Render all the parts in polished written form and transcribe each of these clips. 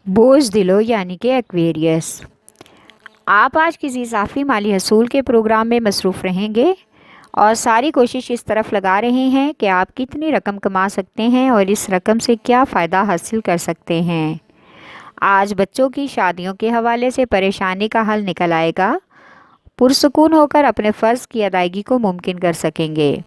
बोझ दिलो यानी कि एक्वेरियस। आप आज किसी इजाफी माली हसूल के प्रोग्राम में मसरूफ़ रहेंगे और सारी कोशिश इस तरफ लगा रहे हैं कि आप कितनी रकम कमा सकते हैं और इस रकम से क्या फ़ायदा हासिल कर सकते हैं। आज बच्चों की शादियों के हवाले से परेशानी का हल निकल आएगा। पुरसुकून होकर अपने फ़र्ज़ की अदायगी को मुमकिन कर सकेंगे।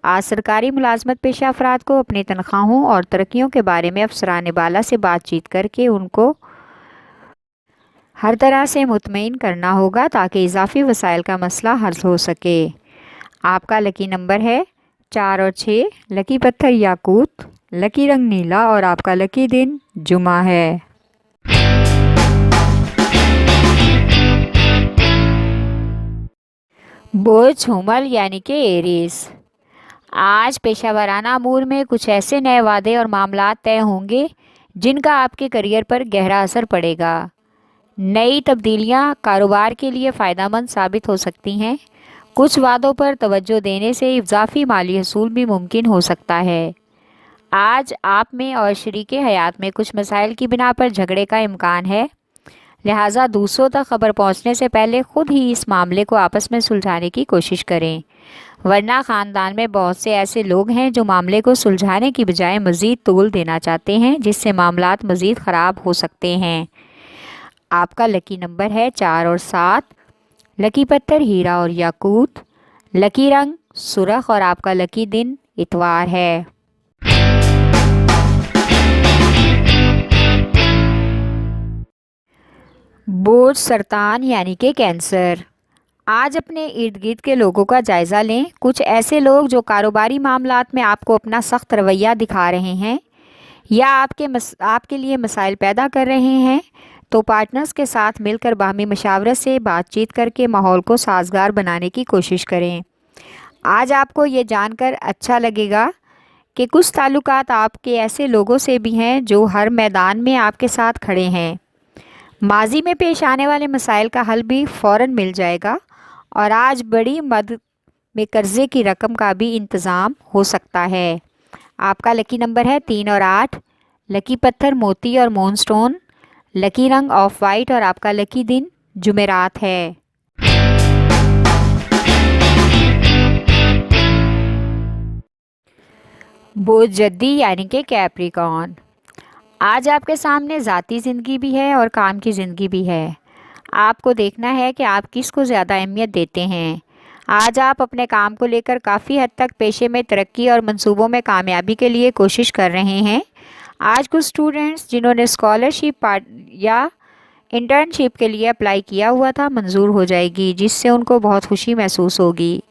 आज सरकारी मुलाजमत पेशा अफराद को अपनी तनख्वाहों और तरक्कियों के बारे में अफसरान बाला से बातचीत करके उनको हर तरह से मुतमईन करना होगा ताकि इजाफी वसाइल का मसला हल हो सके। आपका लकी नंबर है 4 और 6, लकी पत्थर याकूत, लकी रंग नीला और आपका लकी दिन जुमा है। बोझ हुमल यानी कि एरीज। आज पेशा अमूर में कुछ ऐसे नए वादे और मामलात तय होंगे जिनका आपके करियर पर गहरा असर पड़ेगा। नई तब्दीलियां कारोबार के लिए फ़ायदेमंद साबित हो सकती हैं। कुछ वादों पर तवज्जो देने से इजाफी माली हसूल भी मुमकिन हो सकता है। आज आप में और शरीके हयात में कुछ मसाइल की बिना पर झगड़े का इम्कान है, लिहाजा दूसरों तक खबर पहुंचने से पहले खुद ही इस मामले को आपस में सुलझाने की कोशिश करें, वरना ख़ानदान में बहुत से ऐसे लोग हैं जो मामले को सुलझाने की बजाय मज़ीद तूल देना चाहते हैं, जिससे मामलात मज़ीद ख़राब हो सकते हैं। आपका लकी नंबर है 4 और 7, लकी पत्थर हीरा और याकूत, लकी रंग सुरख और आपका लकी दिन इतवार है। बोझ सरतान यानी कि कैंसर। आज अपने इर्द गिर्द के लोगों का जायज़ा लें। कुछ ऐसे लोग जो कारोबारी मामलात में आपको अपना सख्त रवैया दिखा रहे हैं या आपके लिए मसाइल पैदा कर रहे हैं, तो पार्टनर्स के साथ मिलकर बाहमी मशावरत से बातचीत करके माहौल को साजगार बनाने की कोशिश करें। आज आपको ये जानकर अच्छा लगेगा कि कुछ ताल्लुकात आपके ऐसे लोगों से भी हैं जो हर मैदान में आपके साथ खड़े हैं। माजी में पेश आने वाले मसाइल का हल भी फ़ौरन मिल जाएगा और आज बड़ी मद में कर्ज़े की रकम का भी इंतज़ाम हो सकता है। आपका लकी नंबर है 3 और 8, लकी पत्थर मोती और मूनस्टोन, लकी रंग ऑफ वाइट और आपका लकी दिन जुमेरात है। बोझ जद्दी यानी कि कैप्रिकॉर्न। आज आपके सामने ज़ाती ज़िंदगी भी है और काम की ज़िंदगी भी है। आपको देखना है कि आप किसको ज़्यादा अहमियत देते हैं। आज आप अपने काम को लेकर काफ़ी हद तक पेशे में तरक्की और मंसूबों में कामयाबी के लिए कोशिश कर रहे हैं। आज कुछ स्टूडेंट्स जिन्होंने स्कॉलरशिप या इंटर्नशिप के लिए अप्लाई किया हुआ था मंजूर हो जाएगी, जिससे उनको बहुत खुशी महसूस होगी।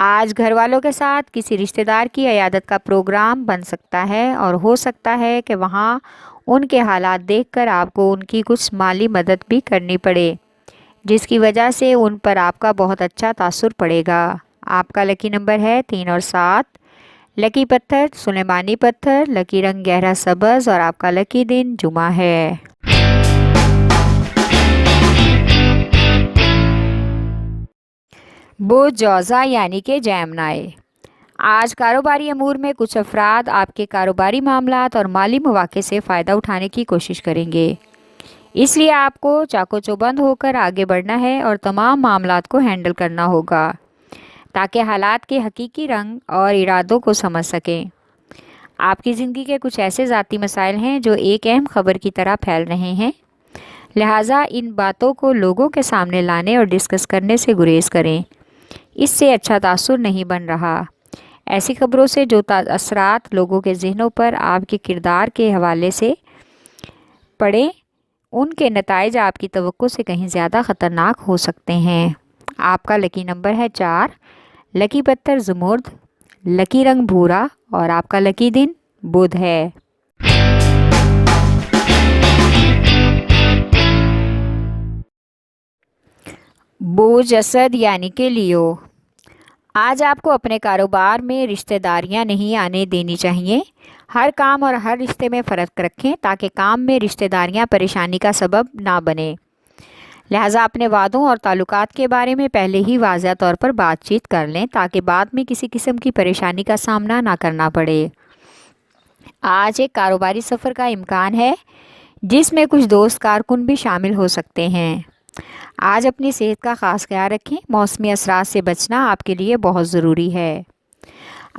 आज घर वालों के साथ किसी रिश्तेदार की अयादत का प्रोग्राम बन सकता है और हो सकता है कि वहाँ उनके हालात देखकर आपको उनकी कुछ माली मदद भी करनी पड़े, जिसकी वजह से उन पर आपका बहुत अच्छा तासुर पड़ेगा। आपका लकी नंबर है 3 और 7, लकी पत्थर सुलेमानी पत्थर, लकी रंग गहरा सब्ज़ और आपका लकी दिन जुमा है। बोझ जौज़ा यानी कि जैमनाई। आज कारोबारी अमूर में कुछ अफराद आपके कारोबारी मामलात और माली मौक़े से फ़ायदा उठाने की कोशिश करेंगे, इसलिए आपको चाको चौबंद होकर आगे बढ़ना है और तमाम मामलात को हैंडल करना होगा ताकि हालात के हकीकी रंग और इरादों को समझ सकें। आपकी ज़िंदगी के कुछ ऐसे ज़ाती मसाइल हैं जो एक अहम खबर की तरह फैल रहे हैं, लिहाजा इन बातों को लोगों के सामने लाने और डिस्कस करने से गुरेज करें। इससे अच्छा तासुर नहीं बन रहा। ऐसी खबरों से जो असरात लोगों के जहनों पर आपके किरदार के हवाले से पड़े, उनके नताइज आपकी तवक्को से कहीं ज़्यादा ख़तरनाक हो सकते हैं। आपका लकी नंबर है 4, लकी पत्थर ज़मुर्द, लकी रंग भूरा और आपका लकी दिन बुध है। बोझ असद यानी कि लियो। आज आपको अपने कारोबार में रिश्तेदारियां नहीं आने देनी चाहिए। हर काम और हर रिश्ते में फ़र्क रखें ताकि काम में रिश्तेदारियां परेशानी का सबब ना बने। लिहाजा अपने वादों और ताल्लुकात के बारे में पहले ही वाज़ह तौर पर बातचीत कर लें ताकि बाद में किसी किस्म की परेशानी का सामना ना करना पड़े। आज एक कारोबारी सफ़र का इम्कान है جس میں کچھ دوست کارکن بھی شامل ہو سکتے ہیں۔ آج اپنی صحت کا خاص خیال رکھیں، موسمی اثرات سے بچنا آپ کے لیے بہت ضروری ہے۔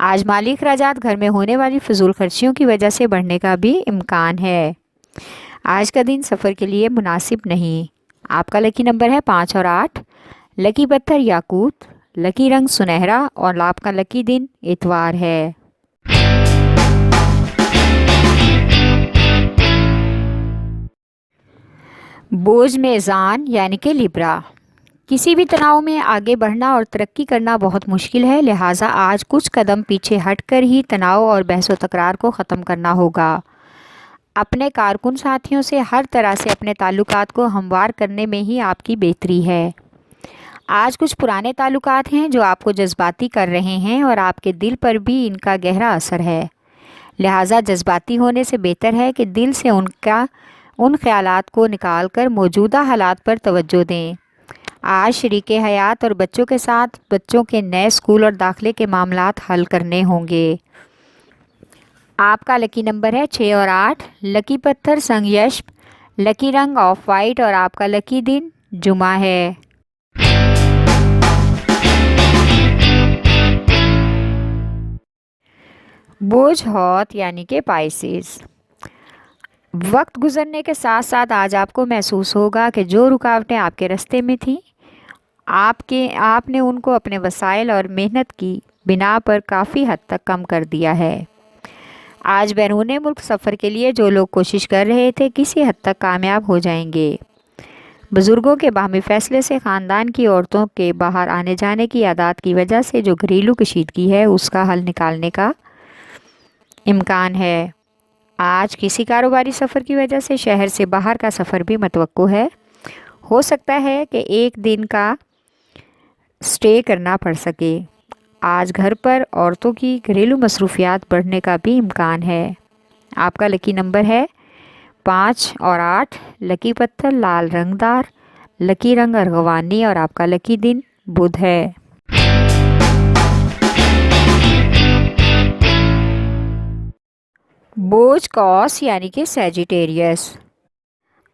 آج مالی اخراجات گھر میں ہونے والی فضول خرچیوں کی وجہ سے بڑھنے کا بھی امکان ہے۔ آج کا دن سفر کے لیے مناسب نہیں۔ آپ کا لکی نمبر ہے 5 اور 8، لکی پتھر یاقوت، لکی رنگ سنہرا اور آپ کا لکی دن اتوار ہے۔ بوجھ میزان یعنی کہ لیبرا، کسی بھی تناؤ میں آگے بڑھنا اور ترقی کرنا بہت مشکل ہے، لہٰذا آج کچھ قدم پیچھے ہٹ کر ہی تناؤ اور بحث و تکرار کو ختم کرنا ہوگا۔ اپنے کارکن ساتھیوں سے ہر طرح سے اپنے تعلقات کو ہموار کرنے میں ہی آپ کی بہتری ہے۔ آج کچھ پرانے تعلقات ہیں جو آپ کو جذباتی کر رہے ہیں اور آپ کے دل پر بھی ان کا گہرا اثر ہے، لہٰذا جذباتی ہونے سے بہتر ہے کہ دل سے ان خیالات کو نکال کر موجودہ حالات پر توجہ دیں۔ آج شریک حیات اور بچوں کے ساتھ بچوں کے نئے اسکول اور داخلے کے معاملات حل کرنے ہوں گے۔ آپ کا لکی نمبر ہے 6 اور 8، لکی پتھر سنگ یشب، لکی رنگ آف وائٹ اور آپ کا لکی دن جمعہ ہے۔ بوجھ ہوت یعنی کہ پائسیز، وقت گزرنے کے ساتھ ساتھ آج آپ کو محسوس ہوگا کہ جو رکاوٹیں آپ کے راستے میں تھیں، آپ نے ان کو اپنے وسائل اور محنت کی بنا پر کافی حد تک کم کر دیا ہے۔ آج بیرون ملک سفر کے لیے جو لوگ کوشش کر رہے تھے کسی حد تک کامیاب ہو جائیں گے۔ بزرگوں کے باہمی فیصلے سے خاندان کی عورتوں کے باہر آنے جانے کی عادات کی وجہ سے جو گھریلو کشیدگی ہے اس کا حل نکالنے کا امکان ہے۔ آج کسی کاروباری سفر کی وجہ سے شہر سے باہر کا سفر بھی متوقع ہے، ہو سکتا ہے کہ ایک دن کا اسٹے کرنا پڑ سکے۔ آج گھر پر عورتوں کی گھریلو مصروفیات بڑھنے کا بھی امکان ہے۔ آپ کا لکی نمبر ہے 5 اور 8، لکی پتھر لال رنگ دار، لکی رنگ ارغوانی اور آپ کا لکی دن بدھ ہے۔ بوجھ قوس یعنی کہ سیجیٹیریس،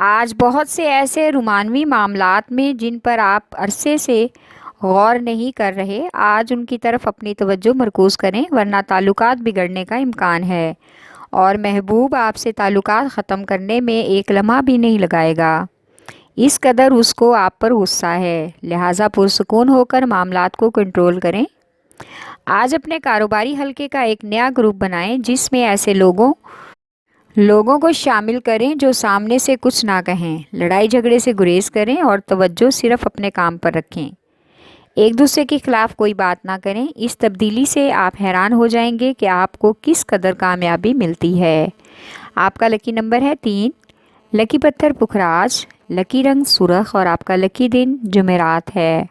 آج بہت سے ایسے رومانوی معاملات میں جن پر آپ عرصے سے غور نہیں کر رہے، آج ان کی طرف اپنی توجہ مرکوز کریں ورنہ تعلقات بگڑنے کا امکان ہے اور محبوب آپ سے تعلقات ختم کرنے میں ایک لمحہ بھی نہیں لگائے گا، اس قدر اس کو آپ پر غصہ ہے، لہٰذا پرسکون ہو کر معاملات کو کنٹرول کریں۔ آج اپنے کاروباری حلقے کا ایک نیا گروپ بنائیں جس میں ایسے لوگوں کو شامل کریں جو سامنے سے کچھ نہ کہیں، لڑائی جھگڑے سے گریز کریں اور توجہ صرف اپنے کام پر رکھیں، ایک دوسرے کے خلاف کوئی بات نہ کریں۔ اس تبدیلی سے آپ حیران ہو جائیں گے کہ آپ کو کس قدر کامیابی ملتی ہے۔ آپ کا لکی نمبر ہے 3، لکی پتھر پکھراج، لکی رنگ سرخ اور آپ کا لکی دن جمعرات ہے۔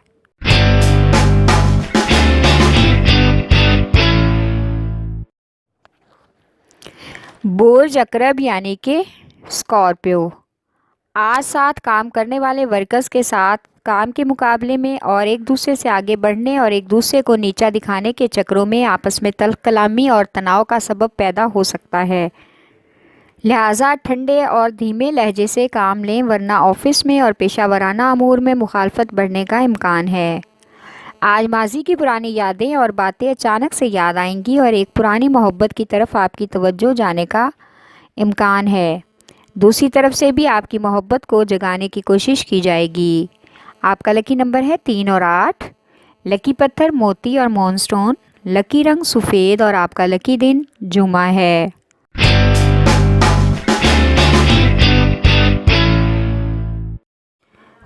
برج عقرب یعنی کہ اسکارپیو، آج ساتھ کام کرنے والے ورکرز کے ساتھ کام کے مقابلے میں اور ایک دوسرے سے آگے بڑھنے اور ایک دوسرے کو نیچا دکھانے کے چکروں میں آپس میں تلخ کلامی اور تناؤ کا سبب پیدا ہو سکتا ہے، لہٰذا ٹھنڈے اور دھیمے لہجے سے کام لیں ورنہ آفس میں اور پیشہ ورانہ امور میں مخالفت بڑھنے کا امکان ہے۔ آج ماضی کی پرانی یادیں اور باتیں اچانک سے یاد آئیں گی اور ایک پرانی محبت کی طرف آپ کی توجہ جانے کا امکان ہے، دوسری طرف سے بھی آپ کی محبت کو جگانے کی کوشش کی جائے گی۔ آپ کا لکی نمبر ہے 3 اور 8، لکی پتھر موتی اور مون سٹون، لکی رنگ سفید اور آپ کا لکی دن جمعہ ہے۔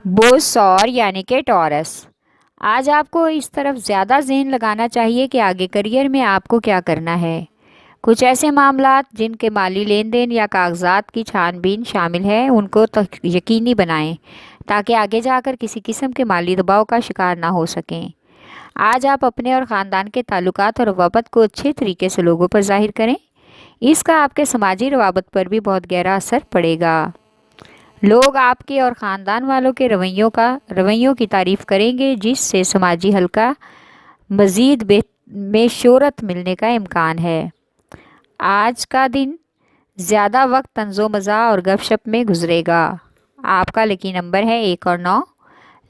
بوجھ سور یعنی کہ ٹورس، آج آپ کو اس طرف زیادہ ذہن لگانا چاہیے کہ آگے کیریئر میں آپ کو کیا کرنا ہے۔ کچھ ایسے معاملات جن کے مالی لین دین یا کاغذات کی چھان بین شامل ہے ان کو یقینی بنائیں تاکہ آگے جا کر کسی قسم کے مالی دباؤ کا شکار نہ ہو سکیں۔ آج آپ اپنے اور خاندان کے تعلقات اور روابط کو اچھے طریقے سے لوگوں پر ظاہر کریں، اس کا آپ کے سماجی روابط پر بھی بہت گہرا اثر پڑے گا۔ لوگ آپ کے اور خاندان والوں کے رویوں کی تعریف کریں گے جس سے سماجی حلقہ مزید میں شہرت ملنے کا امکان ہے۔ آج کا دن ज़्यादा वक्त तंजो मज़ा और गपशप में गुजरेगा। आपका लकी नंबर है 1 और 9।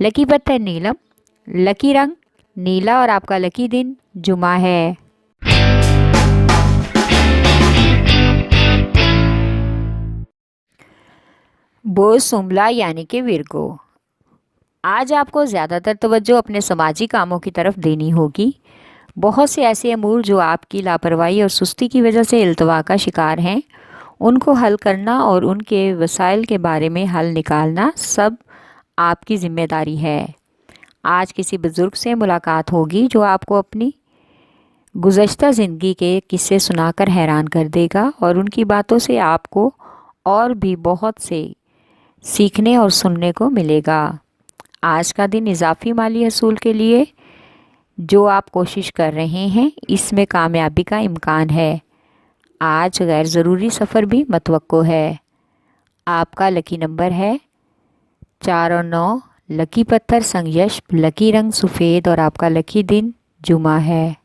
लकी पत्थर नीलम, लकी रंग नीला और आपका लकी दिन जुमा है। बोझ सुंबला यानी कि विर्गो, आज आपको ज़्यादातर तवज्जो अपने समाजी कामों की तरफ देनी होगी। बहुत से ऐसे अमूर जो आपकी लापरवाही और सुस्ती की वजह से इल्तवा का शिकार हैं, उनको हल करना और उनके वसाइल के बारे में हल निकालना सब आपकी जिम्मेदारी है। आज किसी बुज़ुर्ग से मुलाकात होगी जो आपको अपनी गुज़श्ता ज़िंदगी के किस्से सुनाकर हैरान कर देगा और उनकी बातों से आपको और भी बहुत से सीखने और सुनने को मिलेगा। आज का दिन इजाफी माली हसूल के लिए जो आप कोशिश कर रहे हैं, इसमें कामयाबी का इम्कान है। आज गैर ज़रूरी सफ़र भी मतवक्को है। आपका लकी नंबर है 4 और 9। लकी पत्थर संगयश, लकी रंग सफ़ेद और आपका लकी दिन जुमा है।